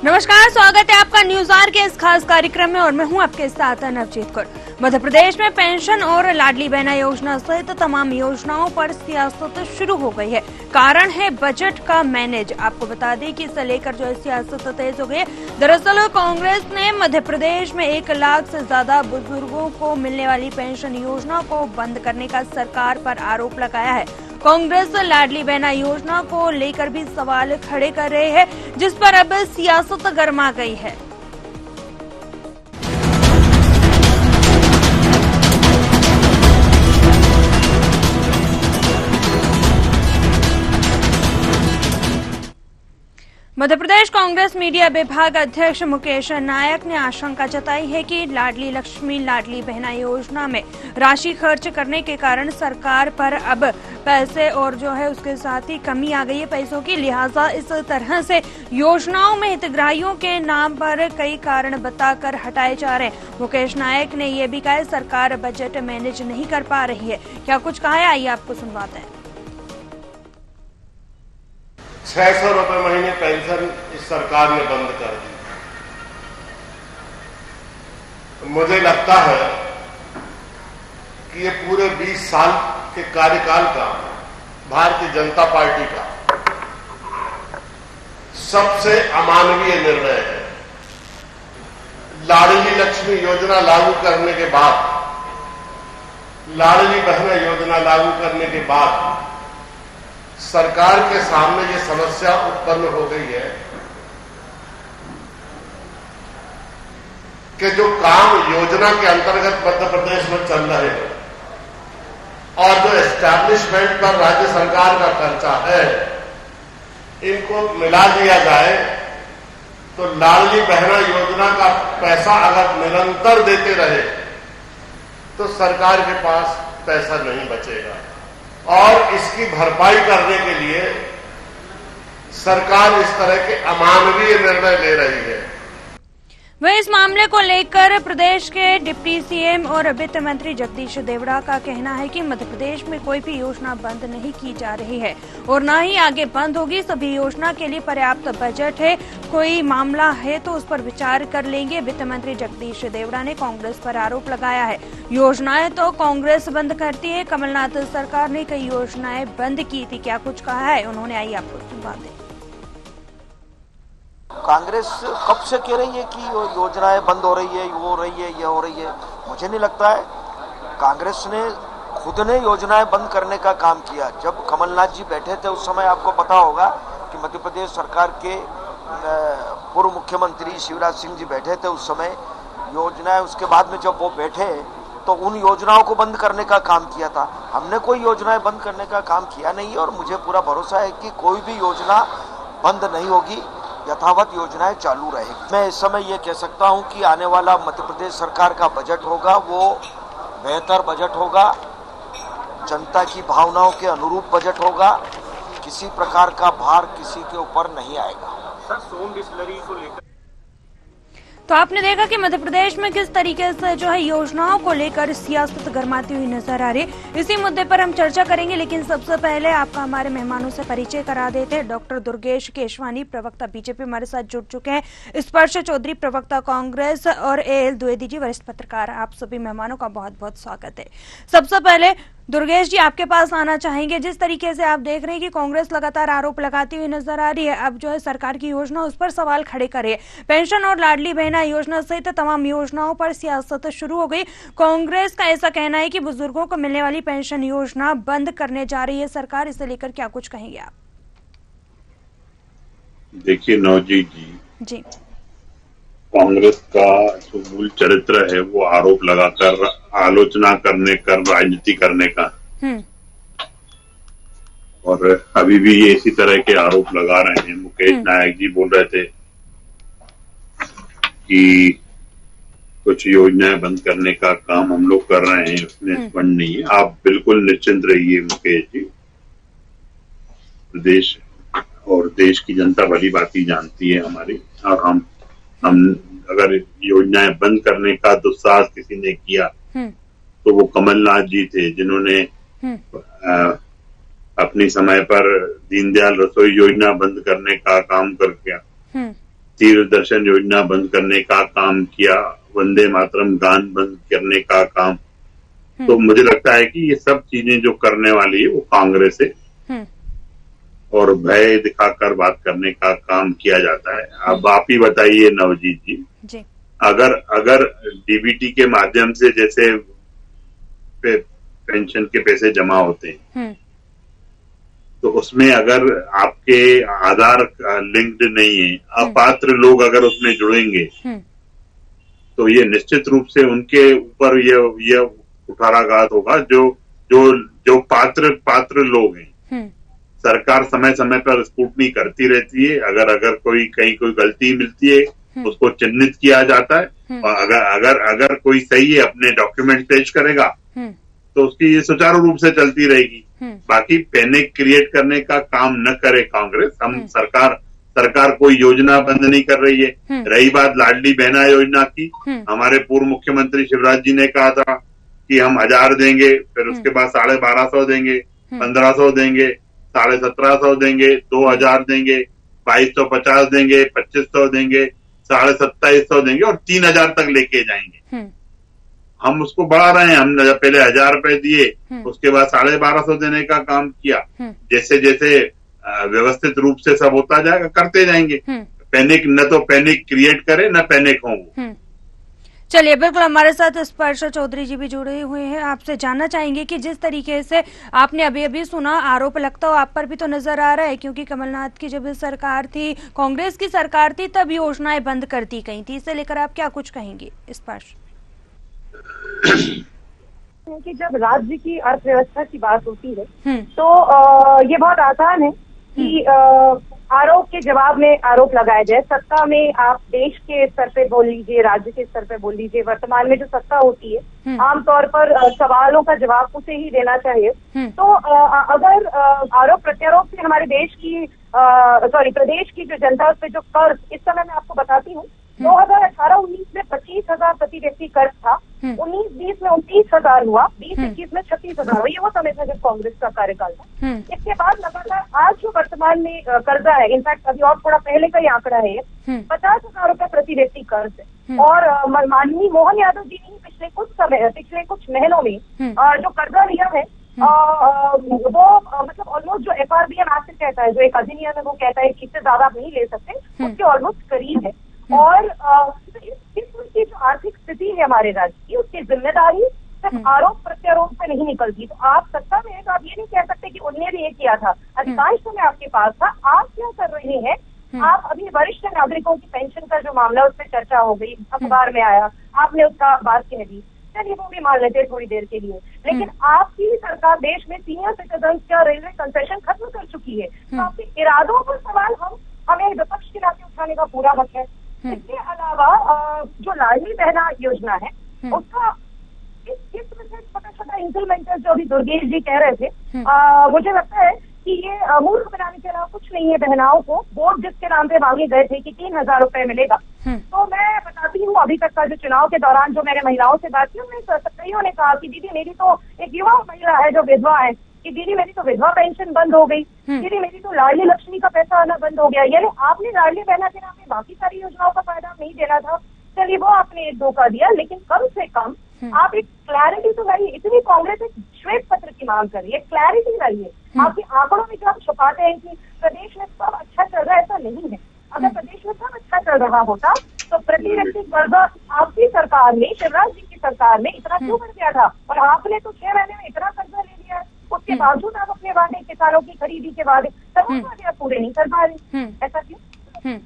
नमस्कार, स्वागत है आपका न्यूज आर के इस खास कार्यक्रम में और मैं हूं आपके साथ नवजीत कौर। मध्य प्रदेश में पेंशन और लाडली बहना योजना सहित तमाम योजनाओं पर सियासत शुरू हो गई है। कारण है बजट का मैनेज। आपको बता दें कि इसे लेकर जो है सियासत तेज हो गई है। दरअसल कांग्रेस ने मध्य प्रदेश में 1 लाख से ज्यादा बुजुर्गों को मिलने वाली पेंशन योजना को बंद करने का सरकार पर आरोप लगाया है। कांग्रेस लाडली बहना योजना को लेकर भी सवाल खड़े कर रहे हैं, जिस पर अब सियासत गर्मा गई है। मध्य प्रदेश कांग्रेस मीडिया विभाग अध्यक्ष मुकेश नायक ने आशंका जताई है कि लाडली लक्ष्मी लाडली बहना योजना में राशि खर्च करने के कारण सरकार पर अब पैसे और जो है उसके साथ ही कमी आ गई है पैसों की। लिहाजा इस तरह से योजनाओं में हितग्राहियों के नाम पर कई कारण बताकर हटाए जा रहे हैं। मुकेश नायक ने यह भी कहा है सरकार बजट मैनेज नहीं कर पा रही है। क्या कुछ कहा है, आइए आपको सुनवाते हैं। 600 रुपए महीने पेंशन इस सरकार ने बंद कर दी। मुझे लगता है कि ये पूरे 20 साल के कार्यकाल का भारतीय जनता पार्टी का सबसे अमानवीय निर्णय है। लाडली लक्ष्मी योजना लागू करने के बाद, लाडली बहना योजना लागू करने के बाद सरकार के सामने ये समस्या उत्पन्न हो गई है कि जो काम योजना के अंतर्गत मध्य प्रदेश में चल रहे हैं और जो एस्टैब्लिशमेंट पर राज्य सरकार का खर्चा है, इनको मिला दिया जाए तो लाडली बहना योजना का पैसा अगर निरंतर देते रहे तो सरकार के पास पैसा नहीं बचेगा और इसकी भरपाई करने के लिए सरकार इस तरह के अमानवीय निर्णय ले रही है। वह इस मामले को लेकर प्रदेश के डिप्टी सीएम और वित्त मंत्री जगदीश देवड़ा का कहना है कि मध्य प्रदेश में कोई भी योजना बंद नहीं की जा रही है और न ही आगे बंद होगी। सभी योजना के लिए पर्याप्त बजट है। कोई मामला है तो उस पर विचार कर लेंगे। वित्त मंत्री जगदीश देवड़ा ने कांग्रेस पर आरोप लगाया है योजनाएं तो कांग्रेस बंद करती है। कमलनाथ सरकार ने कई योजनाएं बंद की थी। क्या कुछ कहा है उन्होंने, आइए आपको सुनवा दें। कांग्रेस कब से कह रही है कि योजनाएं बंद हो रही है, वो हो रही है, ये हो रही है। मुझे नहीं लगता है। कांग्रेस ने खुद ने योजनाएं बंद करने का काम किया। जब कमलनाथ जी बैठे थे उस समय आपको पता होगा कि मध्य प्रदेश सरकार के पूर्व मुख्यमंत्री शिवराज सिंह जी बैठे थे उस समय। योजनाएं उसके बाद में जब वो बैठे तो उन योजनाओं को बंद करने का काम किया था। हमने कोई योजनाएं बंद करने का काम किया नहीं और मुझे पूरा भरोसा है कि कोई भी योजना बंद नहीं होगी, यथावत योजनाएं चालू रहेगी। मैं इस समय ये कह सकता हूं कि आने वाला मध्य प्रदेश सरकार का बजट होगा वो बेहतर बजट होगा, जनता की भावनाओं के अनुरूप बजट होगा। किसी प्रकार का भार किसी के ऊपर नहीं आएगा। सर, सोम डिस्टिलरी को लेकर तो आपने देखा कि मध्य प्रदेश में किस तरीके से जो है योजनाओं को लेकर सियासत गरमाती हुई नजर आ रही है। इसी मुद्दे पर हम चर्चा करेंगे, लेकिन सबसे पहले आपका हमारे मेहमानों से परिचय करा देते हैं। डॉक्टर दुर्गेश केशवानी, प्रवक्ता बीजेपी, हमारे साथ जुड़ चुके हैं। स्पर्श चौधरी, प्रवक्ता कांग्रेस, और AL द्विवेदी जी, वरिष्ठ पत्रकार। आप सभी मेहमानों का बहुत बहुत स्वागत है। सबसे पहले दुर्गेश जी, आपके पास आना चाहेंगे। जिस तरीके से आप देख रहे हैं कि कांग्रेस लगातार आरोप लगाती हुई नजर आ रही है, अब जो है सरकार की योजना उस पर सवाल खड़े करे। पेंशन और लाडली बहना योजना सहित तमाम योजनाओं पर सियासत शुरू हो गई। कांग्रेस का ऐसा कहना है कि बुजुर्गों को मिलने वाली पेंशन योजना बंद करने जा रही है सरकार। इसे लेकर क्या कुछ कहेंगे आप? देखिए नवजीत जी, कांग्रेस का जो मूल चरित्र है वो आरोप लगाकर आलोचना करने कर राजनीति करने का, और अभी भी ये इसी तरह के आरोप लगा रहे हैं। मुकेश नायक जी बोल रहे थे कि कुछ योजनाएं बंद करने का काम हम लोग कर रहे हैं, उसमें बंद नहीं है। आप बिल्कुल निश्चिंत रहिए मुकेश जी, प्रदेश और देश की जनता भली बात जानती है हमारी, और हम अगर योजनाएं बंद करने का दुस्साहस किसी ने किया तो वो कमलनाथ जी थे, जिन्होंने अपनी समय पर दीनदयाल रसोई योजना बंद करने का काम कर गया। तीर्थ दर्शन योजना बंद करने का काम किया, वंदे मातरम गान बंद करने का काम। तो मुझे लगता है कि ये सब चीजें जो करने वाली है वो कांग्रेस है और भय दिखाकर बात करने का काम किया जाता है। अब आप ही बताइए नवजीत जी, अगर डीबीटी के माध्यम से जैसे पेंशन के पैसे जमा होते हैं तो उसमें अगर आपके आधार लिंक्ड नहीं है, अपात्र लोग अगर उसमें जुड़ेंगे तो ये निश्चित रूप से उनके ऊपर ये कुठाराघात होगा जो पात्र लोग हैं। सरकार समय समय पर स्क्रूटनी करती रहती है, अगर कहीं कोई गलती मिलती है उसको चिन्हित किया जाता है और अगर कोई सही है अपने डॉक्यूमेंट पेश करेगा तो उसकी ये सुचारू रूप से चलती रहेगी। बाकी पैनिक क्रिएट करने का काम न करे कांग्रेस। हम सरकार कोई योजना बंद नहीं कर रही है। रही बात लाडली बहना योजना की, हमारे पूर्व मुख्यमंत्री शिवराज जी ने कहा था कि हम 1000 देंगे, फिर उसके बाद 1250 देंगे, 1500 देंगे, 1750 देंगे, 2000 देंगे, 2250 देंगे, 2500 देंगे, 2750 देंगे और 3000 तक लेके जाएंगे। हम उसको बढ़ा रहे हैं। हमने पहले 1000 रुपए दिए, उसके बाद 1250 देने का काम किया। जैसे जैसे व्यवस्थित रूप से सब होता जाएगा करते जाएंगे। पैनिक न तो पैनिक क्रिएट करे न पैनिक हो। चलिए, बिल्कुल हमारे साथ स्पर्श चौधरी जी भी जुड़े हुए हैं। आपसे जानना चाहेंगे कि जिस तरीके से आपने अभी सुना, आरोप लगता हो आप पर भी तो नजर आ रहा है, क्योंकि कमलनाथ की जब सरकार थी, कांग्रेस की सरकार थी, तब योजनाएं बंद कर दी गई थी। इसे लेकर आप क्या कुछ कहेंगे स्पर्श? कि जब राज्य की अर्थव्यवस्था की बात होती है तो ये बहुत आसान है कि आरोप के जवाब में आरोप लगाया जाए। सत्ता में आप देश के स्तर पे बोल लीजिए, राज्य के स्तर पे बोल लीजिए, वर्तमान में जो सत्ता होती है आमतौर पर सवालों का जवाब उसे ही देना चाहिए। तो अगर आरोप प्रत्यारोप से हमारे देश की प्रदेश की जो जनता उस पे जो कर्ज, इस समय मैं आपको बताती हूँ, 2018-19 में 25,000 प्रति व्यक्ति कर्ज था, 19-20 में 29,000 हुआ, 20-21 में 36,000 हुआ। ये वो समय था जब कांग्रेस का कार्यकाल था। इसके बाद लगातार आज जो वर्तमान में कर्जा है, इनफैक्ट अभी और थोड़ा पहले का ही आंकड़ा है, 50,000 रुपए प्रति व्यक्ति कर्ज है। और माननीय मोहन यादव जी ने पिछले कुछ महीनों में जो कर्जा लिया है वो मतलब ऑलमोस्ट जो FRBM एक्ट कहता है, जो एक अधिनियम है, वो कहता है कि इससे ज्यादा आप नहीं ले सकते, उसके ऑलमोस्ट करीब है। और इस की जो आर्थिक स्थिति है हमारे राज्य की, उसकी जिम्मेदारी सिर्फ आरोप प्रत्यारोप से नहीं निकलती। तो आप सत्ता में है तो आप ये नहीं कह सकते कि उनने भी ये किया था, अधिकांश समय आपके पास था। आप क्या कर रहे हैं? आप अभी वरिष्ठ नागरिकों की पेंशन का जो मामला, उस पर चर्चा हो गई, अखबार में आया, आपने उसका बात कह दी, चलिए वो भी मान लेते थोड़ी देर के लिए। लेकिन आपकी सरकार देश में सीनियर सिटीजन का रेलवे कंसेशन खत्म कर चुकी है। तो आपके इरादों पर सवाल हमें विपक्ष के नाते उठाने का पूरा हक है। इसके अलावा जो लाडली बहना योजना है, उसका इस छोटा छोटा इंप्लीमेंटर्स जो अभी दुर्गेश जी कह रहे थे, मुझे लगता है कि ये मूर्ख बनाने के अलावा कुछ नहीं है। बहनाओं को वोट जिसके नाम पे मांगे गए थे कि 3,000 रुपए मिलेगा, तो मैं बताती हूँ, अभी तक का जो चुनाव के दौरान जो मैंने महिलाओं से बात की, उनमें कईयों ने कहा कि दीदी मेरी तो, एक युवा महिला है जो विधवा है, कि दीदी मेरी तो विधवा पेंशन बंद हो गई, दीदी मेरी तो लाडली लक्ष्मी का पैसा आना बंद हो गया। यानी आपने लाडली बहना के नाम पे बाकी सारी योजनाओं का फायदा नहीं देना था, चलिए वो आपने एक धोखा दिया, लेकिन कम से कम आप एक क्लैरिटी तो लाइए। इतनी कांग्रेस एक श्वेत पत्र की मांग कर रही है, क्लैरिटी लाइए। आपके आंकड़ों में जो आप छुपाते हैं कि प्रदेश में सब अच्छा चल रहा है, ऐसा नहीं है। अगर प्रदेश में सब अच्छा चल रहा होता तो प्रति व्यक्ति कर्जा आपकी सरकार में, शिवराज जी की सरकार में इतना क्यों बढ़ गया था? और आपने तो 6 महीने में इतना कर्जा ले लिया, उसके बावजूद आप अपने वादे, किसानों की खरीदी के वादे, तमाम वादे आप पूरे नहीं कर पा रहे। ऐसा क्यों?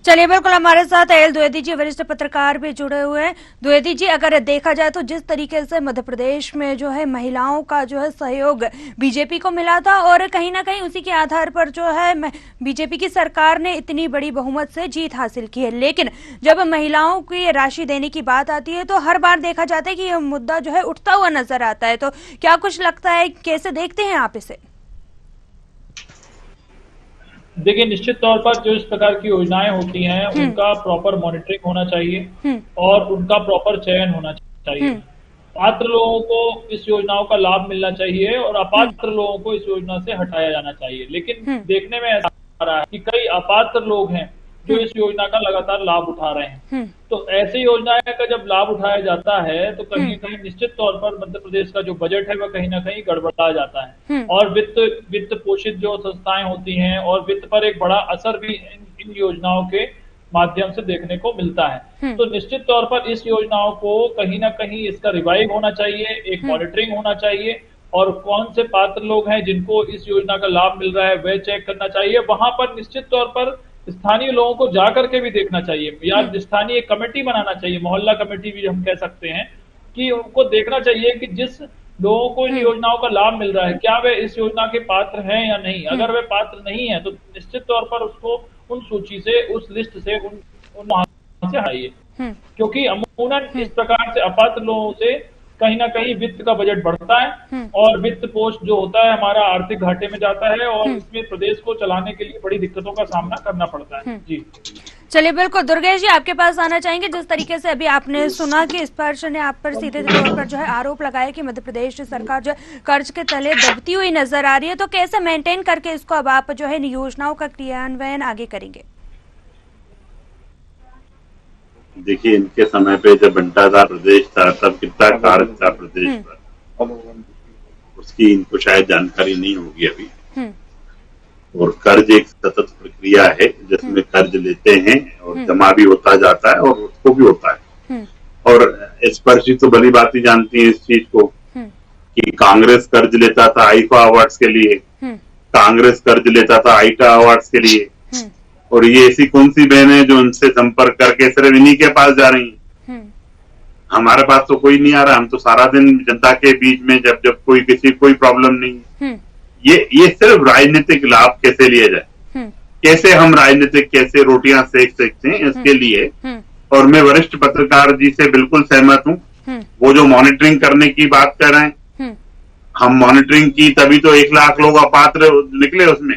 चलिए, बिल्कुल हमारे साथ एल द्विवेदी जी वरिष्ठ पत्रकार भी जुड़े हुए हैं। द्विवेदी जी, अगर देखा जाए तो जिस तरीके से मध्य प्रदेश में जो है महिलाओं का जो है सहयोग बीजेपी को मिला था, और कहीं ना कहीं उसी के आधार पर जो है बीजेपी की सरकार ने इतनी बड़ी बहुमत से जीत हासिल की है, लेकिन जब महिलाओं की राशि देने की बात आती है तो हर बार देखा जाता है कि यह मुद्दा जो है उठता हुआ नजर आता है। तो क्या कुछ लगता है, कैसे देखते हैं आप इसे? देखिए, निश्चित तौर पर जो इस प्रकार की योजनाएं होती हैं उनका प्रॉपर मॉनिटरिंग होना चाहिए और उनका प्रॉपर चयन होना चाहिए। पात्र लोगों को इस योजनाओं का लाभ मिलना चाहिए और अपात्र लोगों को इस योजना से हटाया जाना चाहिए। लेकिन देखने में ऐसा आ रहा है कि कई अपात्र लोग हैं जो इस योजना का लगातार लाभ उठा रहे हैं। तो ऐसी योजनाएं का जब लाभ उठाया जाता है तो कहीं न कहीं निश्चित तौर पर मध्य प्रदेश का जो बजट है वह कहीं ना कहीं गड़बड़ा जाता है और वित्त पोषित जो संस्थाएं होती हैं और वित्त पर एक बड़ा असर भी इन योजनाओं के माध्यम से देखने को मिलता है। तो निश्चित तौर पर इस योजनाओं को कहीं ना कहीं इसका रिवाइव होना चाहिए, एक मॉनिटरिंग होना चाहिए और कौन से पात्र लोग हैं जिनको इस योजना का लाभ मिल रहा है वह चेक करना चाहिए। वहां पर निश्चित तौर पर स्थानीय लोगों को जाकर के भी देखना चाहिए या स्थानीय कमेटी बनाना चाहिए, मोहल्ला कमेटी भी हम कह सकते हैं, कि उनको देखना चाहिए कि जिस लोगों को इन योजनाओं का लाभ मिल रहा है क्या वे इस योजना के पात्र हैं या नहीं। अगर वे पात्र नहीं है तो निश्चित तौर पर उसको उन सूची से, उस लिस्ट से, उन वहां से हटाइए, क्योंकि अमूमन इस प्रकार से अपात्र लोगों से कहीं ना कहीं वित्त का बजट बढ़ता है और वित्त कोष जो होता है हमारा आर्थिक घाटे में जाता है और इसमें प्रदेश को चलाने के लिए बड़ी दिक्कतों का सामना करना पड़ता है। जी चलिए, बिल्कुल दुर्गेश जी आपके पास आना चाहेंगे। जिस तरीके से अभी आपने सुना कि स्पर्श ने आप पर सीधे तौर पर जो है आरोप लगाया कि मध्य प्रदेश सरकार जो कर्ज के तले दबती हुई नजर आ रही है, तो कैसे मेंटेन करके इसको अब आप जो है इन योजनाओं का क्रियान्वयन आगे करेंगे? देखिए, इनके समय पे जब बंटाधार प्रदेश था तब कितना कार्य था प्रदेश पर, उसकी इनको शायद जानकारी नहीं होगी अभी। और कर्ज एक सतत प्रक्रिया है जिसमें कर्ज लेते हैं और जमा भी होता जाता है और उसको भी होता है। और स्पर्शी तो भली बात ही जानती है इस चीज को कि कांग्रेस कर्ज लेता था आईफा अवार्ड्स के लिए, कांग्रेस कर्ज लेता था आईटा अवार्ड्स के लिए, और ये ऐसी कौन सी बहन है जो उनसे संपर्क करके सिर्फ इन्हीं के पास जा रही है। हमारे पास तो कोई नहीं आ रहा, हम तो सारा दिन जनता के बीच में जब कोई प्रॉब्लम नहीं। ये सिर्फ राजनीतिक लाभ कैसे लिया जाए, कैसे हम राजनीतिक कैसे रोटियां सेक सकते हैं इसके लिए। और मैं वरिष्ठ पत्रकार जी से बिल्कुल सहमत हूँ, वो जो मॉनिटरिंग करने की बात कर रहे हैं, हम मॉनिटरिंग की तभी तो 1 लाख लोग अपात्र निकले उसमें।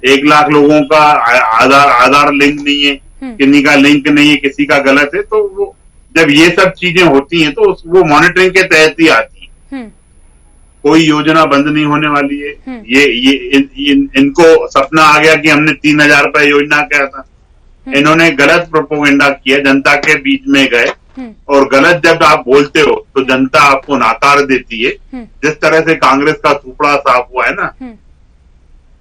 1 लाख लोगों का आधार लिंक नहीं है, किसी का लिंक नहीं है, किसी का गलत है। तो वो जब ये सब चीजें होती हैं तो वो मॉनिटरिंग के तहत ही आती है। कोई योजना बंद नहीं होने वाली है। इनको सपना आ गया कि हमने 3,000 रुपए योजना किया था, इन्होंने गलत प्रोपोगेंडा किया, जनता के बीच में गए और गलत जब आप बोलते हो तो जनता आपको नाकार देती है। जिस तरह से कांग्रेस का सुपड़ा साफ हुआ है ना,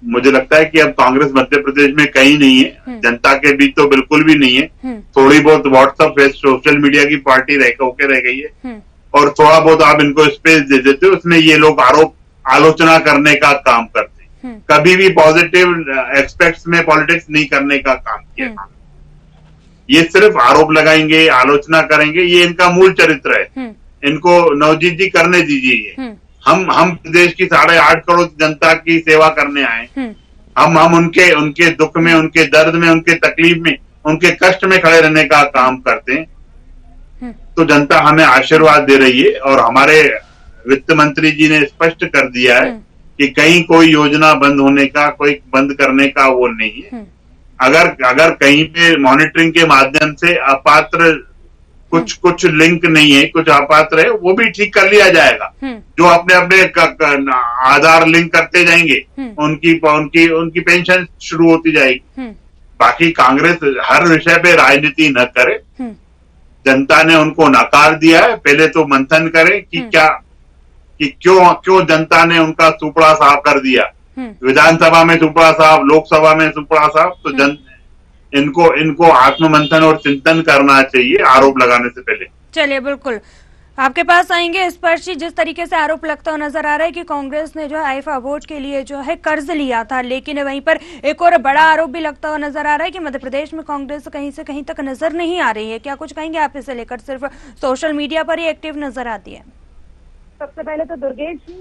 मुझे लगता है कि अब कांग्रेस मध्य प्रदेश में कहीं नहीं है, जनता के बीच तो बिल्कुल भी नहीं है। थोड़ी बहुत व्हाट्सएप सोशल मीडिया की पार्टी होके रह गई है और थोड़ा बहुत आप इनको स्पेस दे देते हो, उसमें ये लोग आलोचना करने का काम करते हैं। कभी भी पॉजिटिव एस्पेक्ट्स में पॉलिटिक्स नहीं करने का काम किया। ये सिर्फ आरोप लगाएंगे, आलोचना करेंगे, ये इनका मूल चरित्र है। इनको नवजीत जी करने दीजिए। हम प्रदेश की 8.5 करोड़ जनता की सेवा करने आए। हम उनके दुख में, उनके दर्द में, उनके तकलीफ में, उनके कष्ट में खड़े रहने का काम करते हैं। तो जनता हमें आशीर्वाद दे रही है और हमारे वित्त मंत्री जी ने स्पष्ट कर दिया है कि कहीं कोई योजना बंद होने का, कोई बंद करने का वो नहीं है। अगर कहीं पे मॉनिटरिंग के माध्यम से अपात्र कुछ लिंक नहीं है, कुछ अपात्र है, वो भी ठीक कर लिया जाएगा। जो अपने आधार लिंक करते जाएंगे उनकी पेंशन शुरू होती जाएगी। बाकी कांग्रेस हर विषय पे राजनीति न करे। जनता ने उनको नकार दिया है, पहले तो मंथन करें कि क्यों जनता ने उनका सुपड़ा साफ कर दिया। विधानसभा में सुपड़ा साफ, लोकसभा में सुपड़ा साफ। तो इनको आत्ममंथन और चिंतन करना चाहिए आरोप लगाने से पहले। चलिए, बिल्कुल आपके पास आएंगे। स्पर्शी, जिस तरीके से आरोप लगता हुआ नजर आ रहा है कि कांग्रेस ने जो है आईफा अवार्ड के लिए जो है कर्ज लिया था, लेकिन वहीं पर एक और बड़ा आरोप भी लगता हुआ नजर आ रहा है कि मध्य प्रदेश में कांग्रेस कहीं से कहीं तक नजर नहीं आ रही है। क्या कुछ कहेंगे आप इसे लेकर? सिर्फ सोशल मीडिया पर ही एक्टिव नजर आती है। सबसे पहले तो दुर्गेश जी,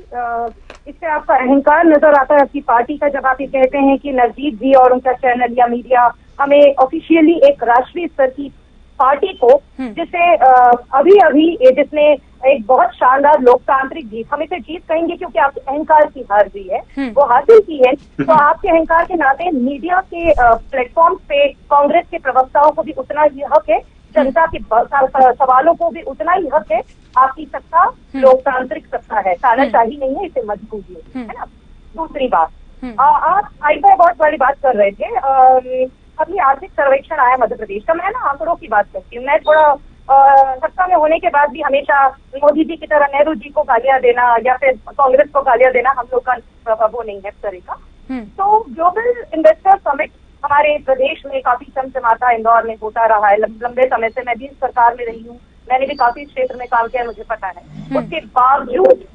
इससे आपका अहंकार नजर आता है आपकी पार्टी का, जब आप ये कहते हैं कि नजदीक जी और उनका चैनल या मीडिया हमें ऑफिशियली एक राष्ट्रीय स्तर की पार्टी को, जिसे जिसने एक बहुत शानदार लोकतांत्रिक जीत, हम इसे जीत कहेंगे क्योंकि आपके अहंकार की हार हुई है, वो हासिल की है। तो आपके अहंकार के नाते मीडिया के प्लेटफॉर्म पे कांग्रेस के प्रवक्ताओं को भी उतना ही हक है, जनता के सवालों को भी उतना ही हक है। आपकी सत्ता लोकतांत्रिक सत्ता है, तानाशाही नहीं है, इसे मत भूलिए, है ना। दूसरी बात, आप आईफा अवार्ड वाली बात कर रहे थे। अभी आर्थिक सर्वेक्षण आया मध्य प्रदेश का, मैं ना आंकड़ों की बात करती हूँ। मैं थोड़ा सत्ता में होने के बाद भी हमेशा मोदी जी की तरह नेहरू जी को गालियां देना या फिर कांग्रेस को गालियां देना हम लोग का वो नहीं है इस तरह का। तो ग्लोबल इन्वेस्टर समिट हमारे प्रदेश में काफी चमचमाता इंदौर में होता रहा है लंबे समय से। मैं भी इस सरकार में रही हूँ, मैंने भी काफी क्षेत्र में काम किया, मुझे पता है। उसके बावजूद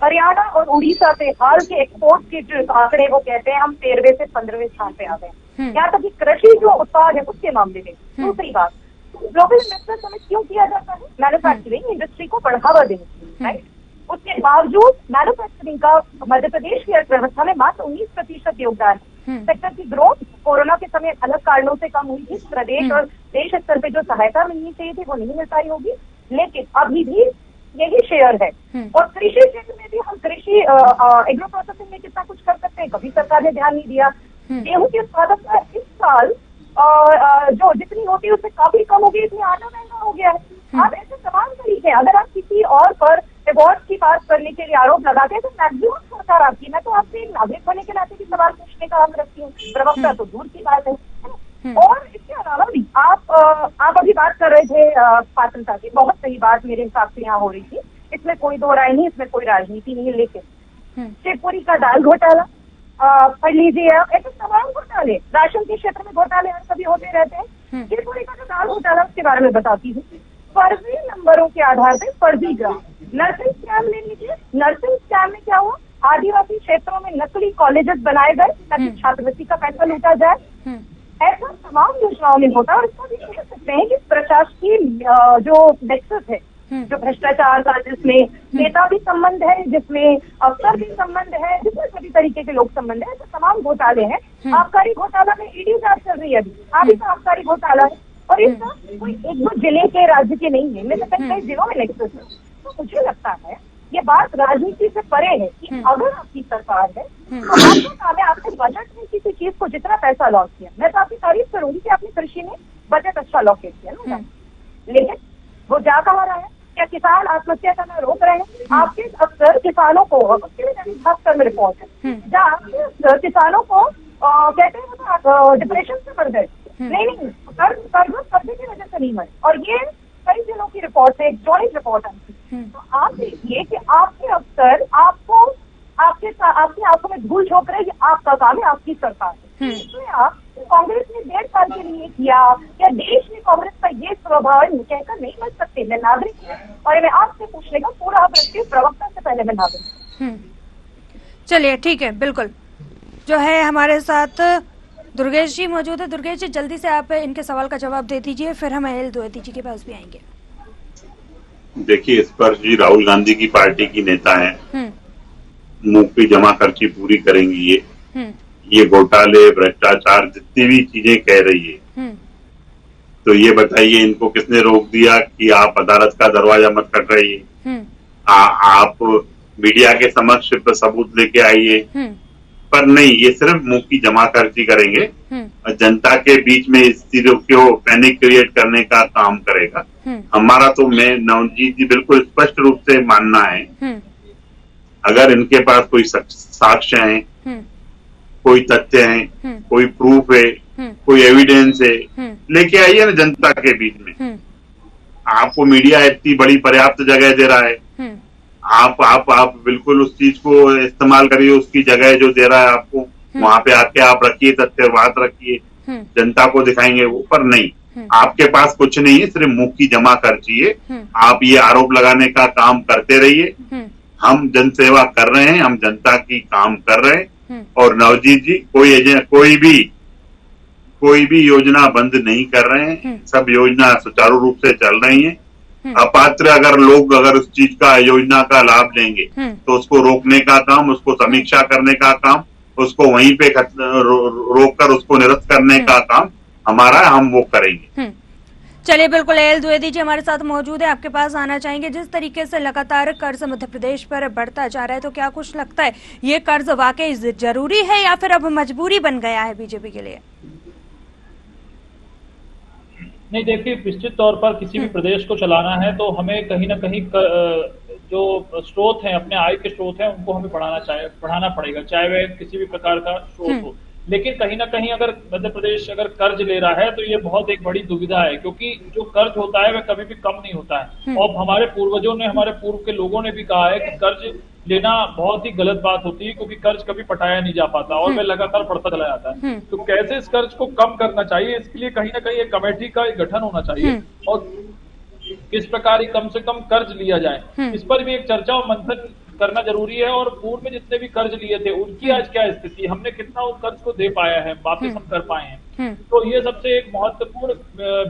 हरियाणा और उड़ीसा से हाल के एक्सपोर्ट के जो आंकड़े वो कहते हैं हम 13वें से 15वें स्थान पे आ गए। यहाँ तक कि कृषि जो उत्पाद है उसके मामले में। दूसरी बात, ग्लोबल इन्वेस्टर समिट क्यों किया जाता है? मैन्युफैक्चरिंग इंडस्ट्री को बढ़ावा देने के लिए, राइट। उसके बावजूद मैन्युफैक्चरिंग का मध्य प्रदेश की अर्थव्यवस्था में मात्र 19% योगदान है। सेक्टर की ग्रोथ कोरोना के समय अलग कारणों से कम हुई थी। प्रदेश और देश स्तर पे जो सहायता मिलनी चाहिए थी वो नहीं मिल पाई होगी, लेकिन अभी भी यही शेयर है। और कृषि क्षेत्र में भी हम कृषि एग्रो प्रोसेसिंग में कितना कुछ कर सकते हैं, कभी सरकार ने ध्यान नहीं दिया। गेहूं की उत्पादकता इस साल जो जितनी होती है उससे काफी कम हो गई, इतनी आटा महंगा हो गया है। आप ऐसे तमाम तरीके, अगर आप किसी और पर अवार्ड की बात करने के लिए आरोप लगाते हैं तो मैक्सिमम सरकार आपकी। मैं तो आपसे एक नागरिक होने के नाते भी सवाल पूछने का हक रखती हूँ, प्रवक्ता तो दूर की बात है। और इसके अलावा भी आप अभी बात कर रहे थे पात्रता की, बहुत सही बात मेरे हिसाब से यहाँ हो रही थी, इसमें कोई दो राय नहीं, इसमें कोई राजनीति नहीं है। लेकिन शिवपुरी का दाल घोटाला पढ़ लीजिए, ऐसे तमाम घोटाले, राशन के क्षेत्र में घोटाले हर कभी होते रहते हैं। शिवपुरी का जो दाल घोटाला उसके बारे में बताती हूँ। फर्जी नंबरों के आधार पर फर्जी ग्रांट, नर्सिंग स्कैम ले लीजिए। नर्सिंग स्कैम में क्या हुआ, आदिवासी क्षेत्रों में नकली कॉलेजेस बनाए गए ताकि छात्रवृत्ति का पैसा लूटा जाए। ऐसा तमाम योजनाओं में होता है। और इसको भी कह सकते हैं कि प्रशासकीय जो नेक्सस है, जो भ्रष्टाचार का, जिसमें नेता भी संबंध है, जिसमें अफसर भी संबंध है, जिसमें सभी तरीके के लोग संबंध है, तो तमाम घोटाले हैं। आबकारी घोटाला में ईडी जांच चल रही है अभी, आदि का आबकारी घोटाला है। और इसका कोई एक दो जिले के राज्य के नहीं है, मेरे कई जिलों में नेक्सस है। तो मुझे लगता है ये बात राजनीति से परे है कि अगर आपकी सरकार है तो आपका काम है, आपने बजट में किसी चीज को जितना पैसा लॉक किया, मैं तो आपकी तारीफ करूंगी कि आपने कृषि में बजट अच्छा लॉकेट किया ना, लेकिन वो जा कहाँ रहा है? क्या किसान आत्महत्या करना रोक रहे हैं? आपके अफसर किसानों को, उसके लिए दैनिक भास्कर में रिपोर्ट है, जहाँ आपके अफसर किसानों को कहते हैं डिप्रेशन से मर गए। नहीं, कर्जे की वजह से नहीं मरे। और ये कई जिलों की रिपोर्ट है, एक जॉइंट रिपोर्ट आई थी। तो आप देखिए कि आपके अफसर आपको आपकी आंखों में धूल झोंक रहे, ये आपका काम है, आपकी सरकार है। इसमें आप कांग्रेस ने 1.5 साल के लिए किया या देश में कांग्रेस का ये स्वभाव कहकर नहीं बच सकते। मैं नागरिक हूँ और मैं आपसे पूछने का पूरा हक रखती हूँ, प्रवक्ता से पहले मैं नागरिक। चलिए ठीक है, बिल्कुल। जो है हमारे साथ दुर्गेश जी मौजूद है। दुर्गेश जी, जल्दी से आप इनके सवाल का जवाब दे दीजिए, फिर हम अनिल द्विवेदी जी के पास भी आएंगे। देखिए, इस पर जी राहुल गांधी की पार्टी की नेता है, मुंह की जमा खर्ची पूरी करेंगी। ये घोटाले, भ्रष्टाचार, जितनी भी चीजें कह रही है, तो ये बताइए इनको किसने रोक दिया कि आप अदालत का दरवाजा मत खटकाइए, आप मीडिया के समक्ष सबूत लेके आइए। पर नहीं, ये सिर्फ मुंह की जमा खर्ची करेंगे, जनता के बीच में इस चीजों को पैनिक क्रिएट करने का काम करेगा। हमारा तो मैं नवजीत जी बिल्कुल स्पष्ट रूप से मानना है, अगर इनके पास कोई साक्ष्य हैं, कोई तथ्य हैं, कोई प्रूफ है, कोई एविडेंस है, लेके आइए ना जनता के बीच में। आपको मीडिया इतनी बड़ी पर्याप्त जगह दे रहा है, आप बिल्कुल उस चीज को इस्तेमाल करिए, उसकी जगह जो दे रहा है आपको, वहां पे आके आप रखिए, तथ्यवाद रखिए, जनता को दिखाएंगे वो। पर नहीं, आपके पास कुछ नहीं है, सिर्फ मुंह की जमा खर्ची है। आप ये आरोप लगाने का काम करते रहिए। हम जनसेवा कर रहे हैं, हम जनता की काम कर रहे हैं। और नवजीत जी, कोई भी योजना बंद नहीं कर रहे हैं, सब योजना सुचारू रूप से चल रही है। अपात्र अगर उस चीज का, योजना का लाभ लेंगे तो उसको रोकने का काम, उसको समीक्षा करने का काम, उसको वहीं पे रोककर उसको निरस्त करने का काम हमारा, हम वो करेंगे। चलिए, बिल्कुल। अनिल द्विवेदी जी हमारे साथ मौजूद है, आपके पास आना चाहेंगे। जिस तरीके से लगातार कर्ज मध्य प्रदेश पर बढ़ता जा रहा है, तो क्या कुछ लगता है ये कर्ज वाकई जरूरी है या फिर अब मजबूरी बन गया है बीजेपी के लिए? नहीं, देखिए, निश्चित तौर पर किसी भी प्रदेश को चलाना है तो हमें कहीं ना कहीं जो स्रोत हैं, अपने आय के स्रोत हैं, उनको हमें बढ़ाना पड़ेगा, चाहे वह किसी भी प्रकार का स्रोत हो। लेकिन कहीं ना कहीं अगर मध्य प्रदेश अगर कर्ज ले रहा है तो ये बहुत एक बड़ी दुविधा है, क्योंकि जो कर्ज होता है वह कभी भी कम नहीं होता है। और हमारे पूर्वजों ने, हमारे पूर्व के लोगों ने भी कहा है कि कर्ज लेना बहुत ही गलत बात होती है, क्योंकि कर्ज कभी पटाया नहीं जा पाता और वह लगातार बढ़ता चला जाता है। तो कैसे इस कर्ज को कम करना चाहिए, इसके लिए कहीं ना कहीं एक कमेटी का एक गठन होना चाहिए और किस प्रकार कम से कम कर्ज लिया जाए, इस पर भी एक चर्चा और मंथन करना जरूरी है। और पूर्व में जितने भी कर्ज लिए थे उनकी आज क्या स्थिति, हमने कितना उस कर्ज को दे पाया है, वापस हम कर पाए हैं, तो ये सबसे एक महत्वपूर्ण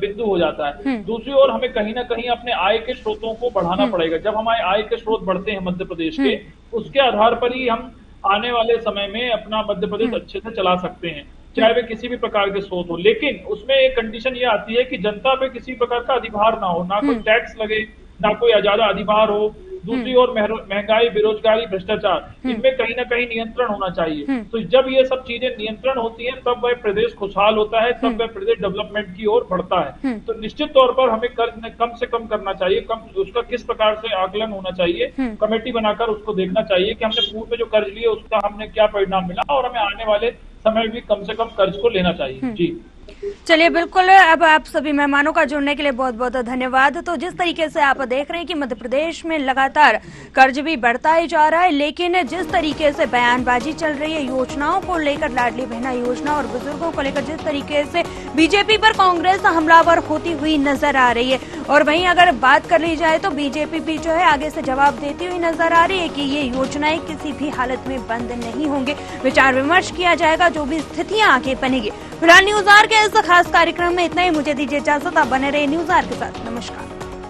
बिंदु हो जाता है। दूसरी ओर हमें कहीं ना कहीं अपने आय के स्रोतों को बढ़ाना पड़ेगा। जब हमारे आय के स्रोत बढ़ते हैं मध्य प्रदेश के, उसके आधार पर ही हम आने वाले समय में अपना मध्य प्रदेश अच्छे से चला सकते हैं, चाहे वे किसी भी प्रकार के स्रोत हो। लेकिन उसमें एक कंडीशन ये आती है कि जनता पे किसी प्रकार का अधिभार ना हो, ना कोई टैक्स लगे, ना कोई ज्यादा अधिभार हो। दूसरी ओर महंगाई, बेरोजगारी, भ्रष्टाचार, इनमें कहीं ना कहीं नियंत्रण होना चाहिए। तो जब ये सब चीजें नियंत्रण होती हैं तब वह प्रदेश खुशहाल होता है, तब वह प्रदेश डेवलपमेंट की ओर बढ़ता है। तो निश्चित तौर पर हमें कर्ज कम से कम करना चाहिए, उसका किस प्रकार से आकलन होना चाहिए, कमेटी बनाकर उसको देखना चाहिए कि हमने पूर्व में जो कर्ज लिए उसका हमने क्या परिणाम मिला और हमें आने वाले समय भी कम से कम कर्ज को लेना चाहिए। जी चलिए, बिल्कुल। अब आप सभी मेहमानों का जुड़ने के लिए बहुत बहुत धन्यवाद। तो जिस तरीके से आप देख रहे हैं कि मध्य प्रदेश में लगातार कर्ज भी बढ़ता ही जा रहा है, लेकिन जिस तरीके से बयानबाजी चल रही है योजनाओं को लेकर, लाडली बहना योजना और बुजुर्गों को लेकर जिस तरीके से बीजेपी पर कांग्रेस हमलावर होती हुई नजर आ रही है, और वहीं अगर बात कर ली जाए तो बीजेपी भी जो है आगे से जवाब देती हुई नजर आ रही है कि ये योजनाएं किसी भी हालत में बंद नहीं होंगे, विचार विमर्श किया जाएगा जो भी स्थितियां आगे बनेगी। फिलहाल न्यूज आवर के इस खास कार्यक्रम में इतना ही। मुझे दीजिए इजाजत, आप बने रहे न्यूज आवर के साथ। नमस्कार।